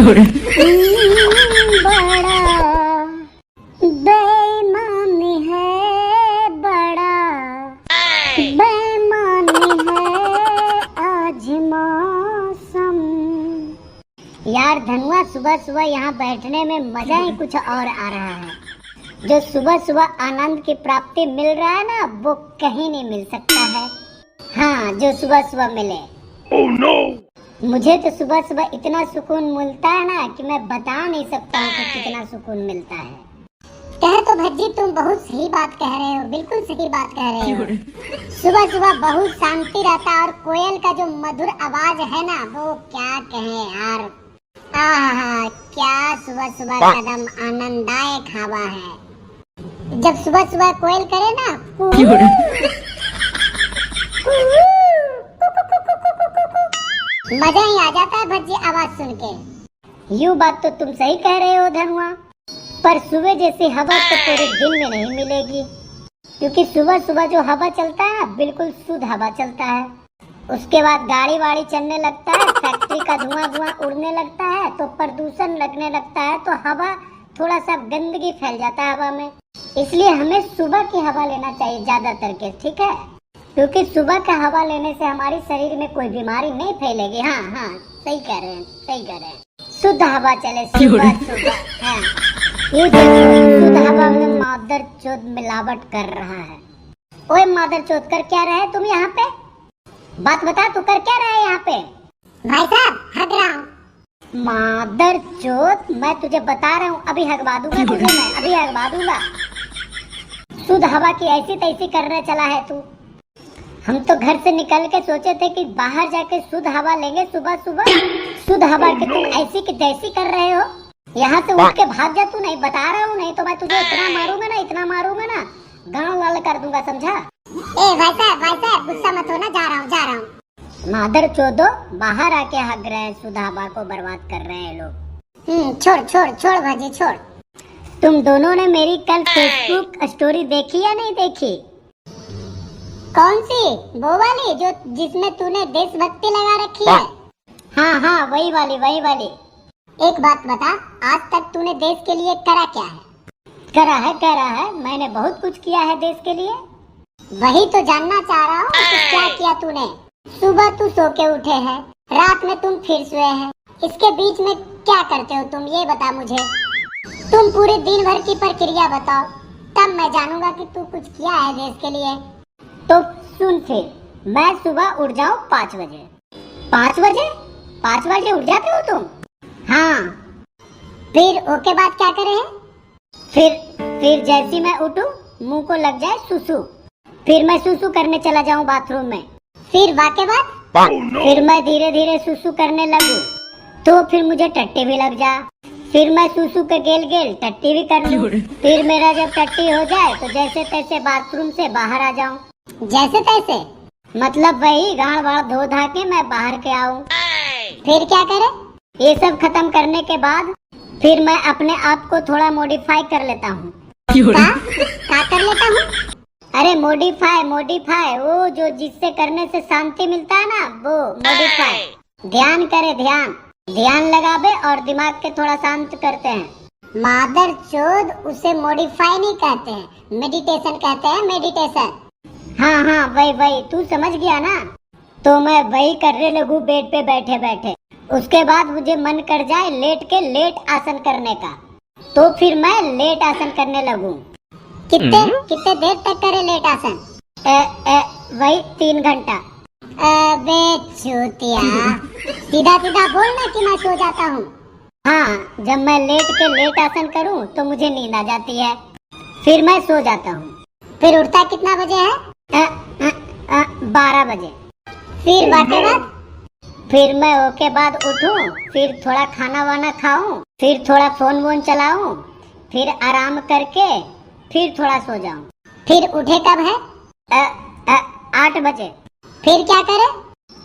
बड़ा बेईमानी है, बड़ा बेईमानी है आज मौसम। यार धनुआ, सुबह सुबह यहाँ बैठने में मजा ही कुछ और आ रहा है। जो सुबह सुबह आनंद की प्राप्ति मिल रहा है ना, वो कहीं नहीं मिल सकता है। हाँ, जो सुबह सुबह मिले। Oh no! मुझे तो सुबह सुबह इतना सुकून मिलता है ना कि मैं बता नहीं सकता हूँ कि कितना सुकून मिलता है। कह तो भज्जी तुम बहुत सही बात कह रहे हो, बिल्कुल सही बात कह रहे हो। सुबह सुबह बहुत शांति रहता है और कोयल का जो मधुर आवाज है ना, वो क्या कहे यार। आहा, क्या सुबह सुबह का एकदम आनंददायक हवा है। जब सुबह सुबह कोयल करे ना, मजा ही आ जाता है भज्जी आवाज सुन के। यूँ बात तो तुम सही कह रहे हो धनुआ, पर सुबह जैसी हवा तो पूरे दिन में नहीं मिलेगी, क्योंकि सुबह सुबह जो हवा चलता है ना, बिल्कुल शुद्ध हवा चलता है। उसके बाद गाड़ी वाड़ी चलने लगता है, फैक्ट्री का धुआं उड़ने लगता है, तो प्रदूषण लगने लगता है, तो हवा थोड़ा सा गंदगी फैल जाता है हवा में। इसलिए हमें सुबह की हवा लेना चाहिए ज्यादातर के, ठीक है? क्योंकि सुबह का हवा लेने से हमारे शरीर में कोई बीमारी नहीं फैलेगी। हाँ हाँ, सही कह रहे हैं, सही कह रहे हैं। शुद्ध हवा चले सुबह सुबह। हाँ, ये देखो शुद्ध हवा में मादर चोद मिलावट कर रहा है। ओए मादर चोद, कर क्या रहे तुम यहाँ पे? बात बता, तू कर क्या रहा है यहाँ पे? भाई साहब, हग रहा हूँ। मादर चोद, मैं तुझे बता रहा हूँ, अभी हगवा दूंगा तुझे, मैं अभी हगवा दूंगा। शुद्ध हवा की ऐसी तैसी करने चला है तू। हम तो घर से निकल के सोचे थे कि बाहर जाके शुद्ध हवा लेंगे सुबह सुबह। शुद्ध हवा के तुम ऐसी की तैसी कर रहे हो। यहाँ से उठ के भाग जा, तू नहीं बता रहा हूँ, नहीं तो मैं तुझे इतना मारूंगा ना, इतना मारूंगा ना, गाँव वाला कर दूंगा, समझा? ए भाई साहब गुस्सा मत हो ना, जा रहा हूँ। मादर चोदो, बाहर आके हग रहे हैं, शुद्ध हवा को बर्बाद कर रहे हैं लोग। छोड़ भाजी छोड़। तुम दोनों ने मेरी कल फेसबुक स्टोरी देखी या नहीं देखी? कौन सी? वो वाली जो जिसमें तूने देशभक्ति लगा रखी है? हाँ, वही वाली। एक बात बता, आज तक तूने देश के लिए करा क्या है? करा है, मैंने बहुत कुछ किया है देश के लिए। वही तो जानना चाह रहा हूँ कि क्या किया तूने। सुबह तू सो के उठे हैं, रात में तुम फिर सोए हैं, इसके बीच में क्या करते हो तुम, ये बता मुझे। तुम पूरे दिन भर की प्रक्रिया बताओ, तब मैं जानूंगा कि तू कुछ किया है देश के लिए। तो सुन फिर, मैं सुबह उठ जाऊँ 5 बजे। 5 बजे उठ जाते हो तुम? हाँ। फिर ओके बाद क्या करे है? फिर जैसी मैं उठूं, मुंह को लग जाए सुसु, फिर मैं सुसु करने चला जाऊं बाथरूम में। फिर वाके बाद फिर मैं धीरे धीरे सुसु करने लगूं, तो फिर मुझे टट्टी भी लग जा। फिर मैं सुसु के गेल टट्टी भी कर लूं। फिर मेरा जब टट्टी हो जाए तो जैसे तैसे बाथरूम से बाहर आ जाऊं। जैसे तैसे मतलब वही गाड़ वाड़ धो धा के मैं बाहर के आऊं। फिर क्या करे? ये सब खत्म करने के बाद फिर मैं अपने आप को थोड़ा मॉडिफाई कर लेता हूँ। क्या कर लेता हूँ? अरे मॉडिफाई, वो जो जिससे करने से शांति मिलता है ना, वो मॉडिफाई। ध्यान करे, ध्यान लगावे और दिमाग के थोड़ा शांत करते हैं। मादर चोद, उसे मॉडिफाई नहीं कहते हैं, मेडिटेशन कहते हैं, मेडिटेशन। हाँ, वही तू समझ गया ना। तो मैं वही करने लगूं बेड पे बैठे। उसके बाद मुझे मन कर जाए लेट आसन करने का, तो फिर मैं लेट आसन करने लगूं। कितने देर तक करे लेट आसन? वही 3 घंटा। अबे चूतिया, सीधा बोलना कि मैं सो जाता हूँ। हाँ, जब मैं लेट आसन करूँ तो मुझे नींद आ जाती है, फिर मैं सो जाता हूँ। फिर उठता कितना बजे है? 12 बजे। फिर बाकी बात, फिर मैं ओके बाद उठूं, फिर थोड़ा खाना वाना खाऊं, फिर थोड़ा फोन वोन चलाऊं, फिर आराम करके फिर थोड़ा सो जाऊं। फिर उठे कब है? 8 बजे। फिर क्या करे?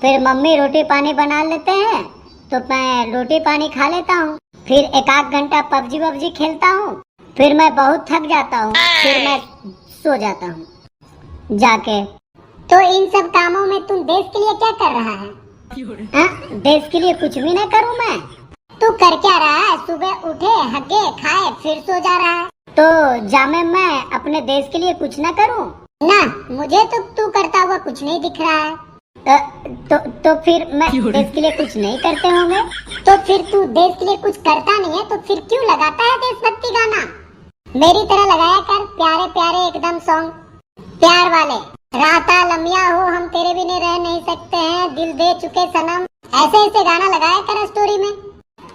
फिर मम्मी रोटी पानी बना लेते हैं, तो मैं रोटी पानी खा लेता हूँ। फिर 1 घंटा पबजी खेलता हूँ, फिर मैं बहुत थक जाता हूँ, फिर मैं सो जाता हूँ जाके। तो इन सब कामों में तुम देश के लिए क्या कर रहा है? देश के लिए कुछ भी नहीं करूँ मैं? तू कर क्या रहा है? सुबह उठे, हगे, खाए, फिर सो जा रहा है। तो जामे मैं अपने देश के लिए कुछ न करूं? ना, मुझे तो तू करता हुआ कुछ नहीं दिख रहा है। तो फिर मैं देश के लिए कुछ नहीं करते होंगे? तो फिर तू देश के लिए कुछ करता नहीं है तो फिर क्यों लगाता है देशभक्ति गाना? मेरी तरह लगाया कर प्यारे प्यारे एकदम सॉन्ग, प्यार वाले। राता लम्या हो हम तेरे बिना रह नहीं सकते हैं, दिल दे चुके सनम, ऐसे ऐसे गाना लगाया कर स्टोरी में।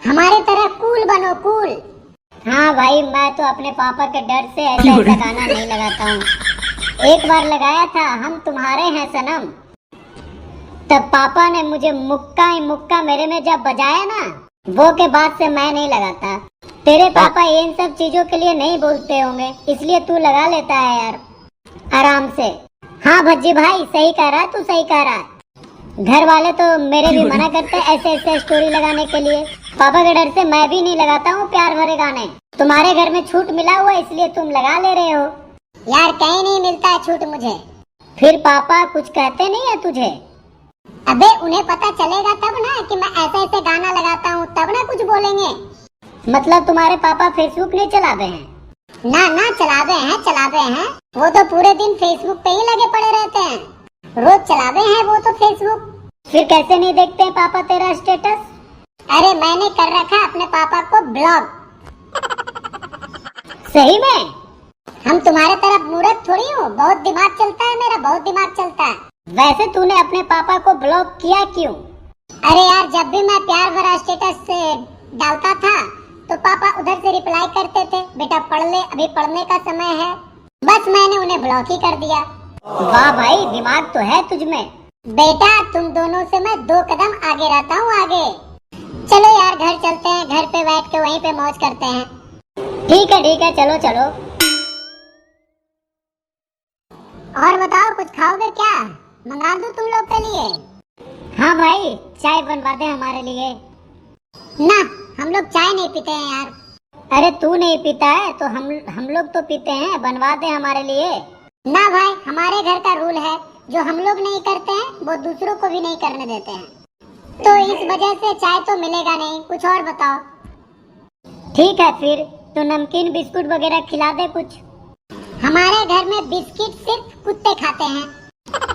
हमारे तरह कूल बनो, कूल। हाँ भाई, मैं तो अपने पापा के डर से ऐसा ऐसा गाना नहीं लगाता हूँ। एक बार लगाया था हम तुम्हारे हैं सनम, तब पापा ने मुझे मुक्का ही मुक्का मेरे में जब बजाया ना, वो के बाद से मैं नहीं लगाता। तेरे पापा इन सब चीजों के लिए नहीं बोलते होंगे, इसलिए तू लगा लेता है यार आराम से। हाँ भज्जी भाई, सही कह रहा है तू, सही कह रहा है। घर वाले तो मेरे भी मना करते हैं ऐसे ऐसे स्टोरी लगाने के लिए। पापा के डर से मैं भी नहीं लगाता हूँ प्यार भरे गाने। तुम्हारे घर में छूट मिला हुआ इसलिए तुम लगा ले रहे हो। यार कहीं नहीं मिलता है छूट मुझे। फिर पापा कुछ कहते नहीं है तुझे? अबे उन्हें पता चलेगा तब ना कि मैं ऐसे ऐसे गाना लगाता हूँ, तब ना कुछ बोलेंगे। मतलब तुम्हारे पापा फेसबुक नहीं चलाते हैं? ना ना, चलाते हैं। वो तो पूरे दिन फेसबुक पे ही लगे पड़े रहते हैं, रोज चलाते हैं वो तो फेसबुक। फिर कैसे नहीं देखते हैं पापा तेरा स्टेटस? अरे मैंने कर रखा अपने पापा को ब्लॉक। सही में? हम तुम्हारे तरफ मूर्ख थोड़ी हूँ, बहुत दिमाग चलता है मेरा, बहुत दिमाग चलता है। वैसे तूने अपने पापा को ब्लॉक किया क्यों? अरे यार, जब भी मैं प्यार भरा स्टेटस से डालता था तो पापा उधर से रिप्लाई करते थे, बेटा पढ़ ले, अभी पढ़ने का समय है। बस मैंने उन्हें ब्लॉक ही कर दिया। वाह भाई, दिमाग तो है तुझ में। बेटा तुम दोनों से मैं 2 कदम आगे रहता हूँ, आगे। चलो यार घर चलते हैं, घर पे बैठ के वहीं पे मौज करते हैं। ठीक है, चलो चलो। और बताओ कुछ खाओगे क्या? मंगा दूं तुम लोग के लिए? हाँ भाई, चाय बनवा दे हमारे लिए। ना, हम लोग चाय नहीं पीते हैं यार। अरे तू नहीं पीता है तो हम लोग तो पीते हैं, बनवा दे हमारे लिए। ना भाई, हमारे घर का रूल है, जो हम लोग नहीं करते हैं वो दूसरों को भी नहीं करने देते हैं, तो इस वजह से चाय तो मिलेगा नहीं। कुछ और बताओ। ठीक है फिर तो नमकीन बिस्कुट वगैरह खिला दे कुछ। हमारे घर में बिस्किट सिर्फ कुत्ते खाते हैं।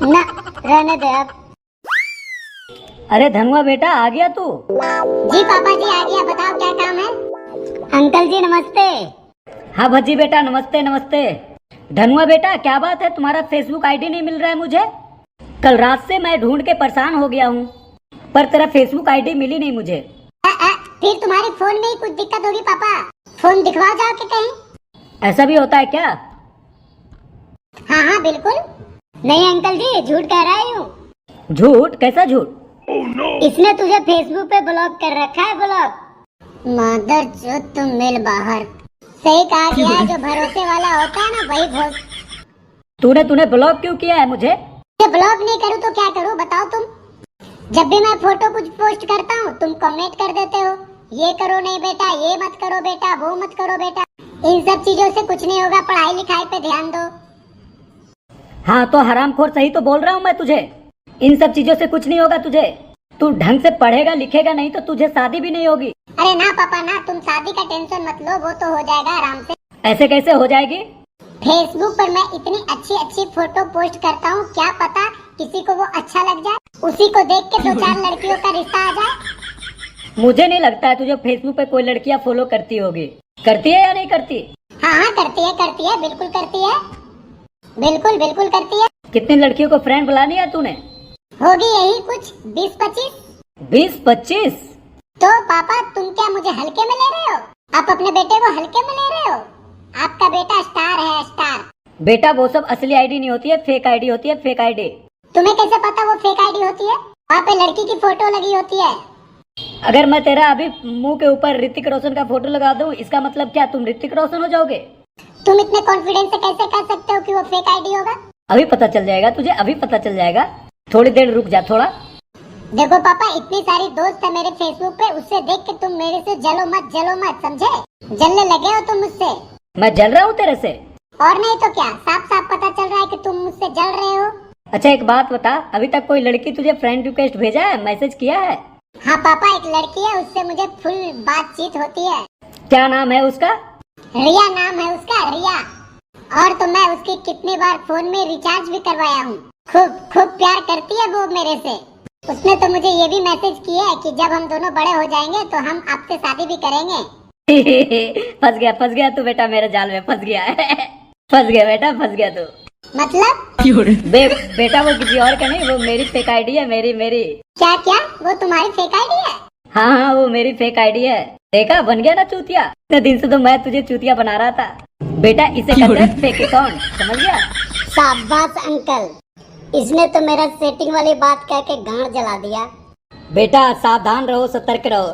ना, रहने दे अब। अरे धनुआ बेटा, आ गया तू? जी पापा जी आ गया, बताओ क्या काम है? अंकल जी नमस्ते। हाँ भज्जी बेटा, नमस्ते नमस्ते। धनुआ बेटा, क्या बात है, तुम्हारा फेसबुक आईडी नहीं मिल रहा है मुझे? कल रात से मैं ढूंढ के परेशान हो गया हूँ, पर तेरा फेसबुक आईडी मिली नहीं मुझे। फिर तुम्हारे फोन में ही कुछ दिक्कत होगी पापा, फोन दिखवा जाओ के कहीं। ऐसा भी होता है क्या? हाँ बिल्कुल। नहीं अंकल जी, झूठ कह रहा हूँ। झूठ? कैसा झूठ? इसने तुझे फेसबुक पे ब्लॉक कर रखा है, ब्लॉक। मदर जो तुम मिल बाहर। सही कहा गया है, जो भरोसे वाला होता है ना वही भरोस। तूने ब्लॉक क्यों किया है मुझे? ब्लॉक नहीं करूँ तो क्या करूँ बताओ तुम? जब भी मैं फोटो कुछ पोस्ट करता हूँ तुम कमेंट कर देते हो, ये करो नहीं बेटा, ये मत करो बेटा, वो मत करो बेटा। इन सब चीजों से कुछ नहीं होगा, पढ़ाई लिखाई पे ध्यान दो। हाँ तो हरामखोर, सही तो बोल रहा हूँ मैं तुझे। इन सब चीजों से कुछ नहीं होगा तुझे। तू ढंग से पढ़ेगा लिखेगा नहीं तो तुझे शादी भी नहीं होगी। अरे ना पापा ना, तुम शादी का टेंशन मत लो, वो तो हो जाएगा आराम से। ऐसे कैसे हो जाएगी? फेसबुक पर मैं इतनी अच्छी अच्छी फोटो पोस्ट करता हूँ, क्या पता किसी को वो अच्छा लग जाए, उसी को देख के 2-4 लड़कियों का रिश्ता आ जाए। मुझे नहीं लगता है तुझे फेसबुक पे कोई लड़कियां फॉलो करती होगी। करती है या नहीं करती? हाँ करती है, बिल्कुल करती है, बिल्कुल करती है। कितनी लड़कियों को फ्रेंड बुला लिया तूने? होगी यही कुछ 20-25। 20-25? तो पापा तुम क्या मुझे हल्के में ले रहे हो? आप अपने बेटे को हल्के में ले रहे हो? आपका बेटा स्टार है, स्टार। बेटा वो सब असली आईडी नहीं होती है, फेक आईडी होती है, फेक आईडी। तुम्हें कैसे पता वो फेक आईडी होती है? वहाँ पे लड़की की फोटो लगी होती है। अगर मैं तेरा अभी मुंह के ऊपर ऋतिक रोशन का फोटो लगा दूं, इसका मतलब क्या तुम ऋतिक रोशन हो जाओगे? तुम इतने कॉन्फिडेंस से कैसे कह सकते हो कि वो फेक आईडी होगा? अभी पता चल जाएगा तुझे, अभी पता चल जाएगा। थोड़ी देर रुक जा थोड़ा। देखो पापा, इतनी सारी दोस्त है मेरे फेसबुक पे, उससे देख के तुम मेरे से जलो मत, समझे? जलने लगे हो तुम मुझसे। मैं जल रहा हूँ तेरे से? और नहीं तो क्या, साफ साफ पता चल रहा है कि तुम मुझसे जल रहे हो। अच्छा एक बात बता, अभी तक कोई लड़की तुझे फ्रेंड रिक्वेस्ट भेजा है, मैसेज किया है? हाँ पापा, एक लड़की है, उससे मुझे फुल बातचीत होती है। क्या नाम है उसका? रिया नाम है उसका, रिया। और तो मैं उसकी कितनी बार फोन में रिचार्ज भी करवाया हूँ। खूब खूब प्यार करती है वो मेरे से। उसने तो मुझे ये भी मैसेज किया है कि जब हम दोनों बड़े हो जाएंगे तो हम आपसे शादी भी करेंगे। फंस गया तू बेटा, मेरे जाल में फंस गया। फंस गया बेटा, फंस गया तू। मतलब बेटा वो किसी और का नहीं, वो मेरी फेक आईडी है, मेरी। क्या क्या? वो तुम्हारी फेक आईडी है? हाँ, वो मेरी फेक आईडी है। देखा, बन गया ना चूतिया। इतने दिन से तो मैं तुझे चूतिया बना रहा था बेटा। इसे कहते हैं फेक अकाउंट, समझ गया? शाबाश अंकल, इसने तो मेरा सेटिंग वाली बात कह के गांड जला दिया। बेटा सावधान रहो, सतर्क रहो।